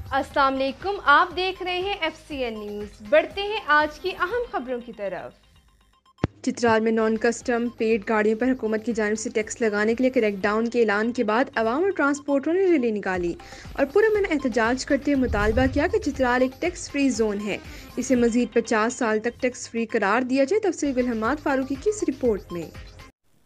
अस्सलाम वालेकुम, आप देख रहे हैं FCN न्यूज़। बढ़ते हैं आज की अहम खबरों की तरफ। चित्राल में नॉन कस्टम पेड गाड़ियों पर हुकूमत की जानिब से टैक्स लगाने के लिए क्रैकडाउन के ऐलान के बाद अवाम और ट्रांसपोर्टरों ने रैली निकाली और पुरअमन एहतजाज करते हुए मुतालबा किया कि चित्राल एक टैक्स फ्री जोन है, इसे मजीद 50 साल तक टैक्स फ्री करार दिया जाए। तफसील गुलहमाद फारूकी की इस रिपोर्ट में।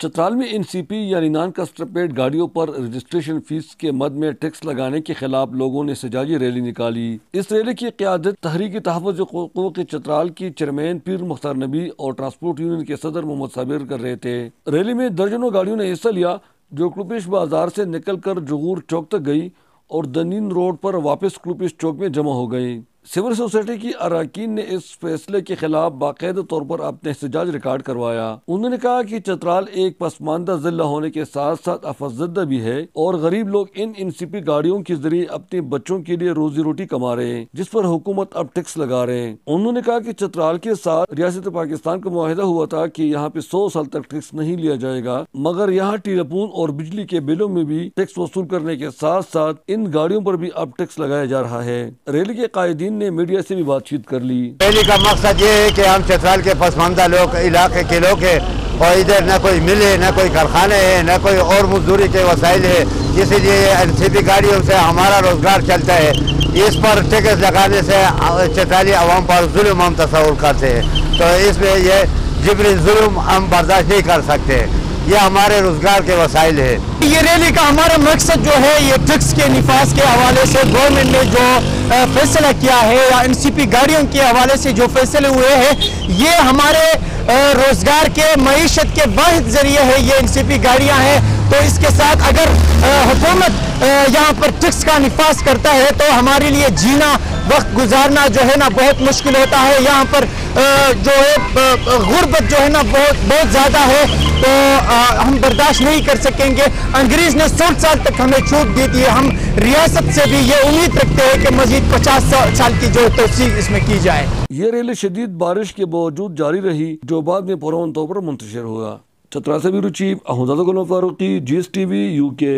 चित्राल में NCP यानी नॉन कस्टम पेड गाड़ियों पर रजिस्ट्रेशन फीस के मद में टैक्स लगाने के खिलाफ लोगों ने एहतजाजी रैली निकाली। इस रैली की क़यादत तहरीक तहफ़्फ़ुज़ हुकूक़ चित्राल की चेयरमैन पीर मुख्तार नबी और ट्रांसपोर्ट यूनियन के सदर मोहम्मद साबिर कर रहे थे। रैली में दर्जनों गाड़ियों ने हिस्सा लिया जो क्लूपिश बाजार से निकल कर जुगूर चौक तक गई और दनीन रोड पर वापस क्लूपिश चौक में जमा हो गई। सिविल सोसाइटी की अरकान ने इस फैसले के खिलाफ बाकायदा तौर पर अपने एहतजाज रिकॉर्ड करवाया। उन्होंने कहा कि चित्राल एक पसमानदा जिला होने के साथ साथ अफसदा भी है और गरीब लोग इन NCP गाड़ियों के जरिए अपने बच्चों के लिए रोजी रोटी कमा रहे हैं, जिस पर हुकूमत अब टैक्स लगा रहे हैं। उन्होंने कहा कि चित्राल के साथ रियासत पाकिस्तान का मुआहिदा हुआ था कि यहाँ पे 100 साल तक टैक्स नहीं लिया जाएगा, मगर यहाँ टेलीफोन और बिजली के बिलों में भी टैक्स वसूल करने के साथ साथ इन गाड़ियों पर भी अब टैक्स लगाया जा रहा है। रैली के कायदीन ने मीडिया से भी बातचीत कर ली। रैली का मकसद ये है कि हम चित्राल के पसमानदा लोग इलाके के लोग हैं और इधर न कोई मिल है, न कोई कारखाने है, न कोई और मजदूरी के वसाइल है, इसीलिए NCP गाड़ियों से हमारा रोजगार चलता है। इस पर टैक्स लगाने से चित्राली आवाम पर जुल्म हम तस्वुर करते हैं, तो इसमें ये जिबरी जुल्म हम बर्दाश्त नहीं कर सकते। ये हमारे रोजगार के वसाइल है। ये रैली का हमारा मकसद जो है ये टैक्स के निफाज के हवाले से गवर्नमेंट ने जो फैसला किया है या NCP गाड़ियों के हवाले से जो फैसले हुए हैं, ये हमारे रोजगार के मईशत के वाहिद जरिए है। ये NCP गाड़ियां हैं, तो इसके साथ अगर हुकूमत यहाँ पर टैक्स का निफाज करता है तो हमारे लिए जीना वक्त गुजारना जो है ना बहुत मुश्किल होता है। यहाँ पर जो है गुर्बत जो है ना बहुत ज़्यादा है, तो हम बर्दाश्त नहीं कर सकेंगे। अंग्रेज ने 100 साल तक हमें छूट दी थी, हम रियासत से भी ये उम्मीद रखते हैं कि मजीद 50 साल की जो तोसीक इसमें की जाए। ये रैली शदीद बारिश के बावजूद जारी रही, जो बाद में पुरअमन तौर पर मुंतशिर हुआ। चतरा से bureau chief Ahmad Farooqui, GSTV UK।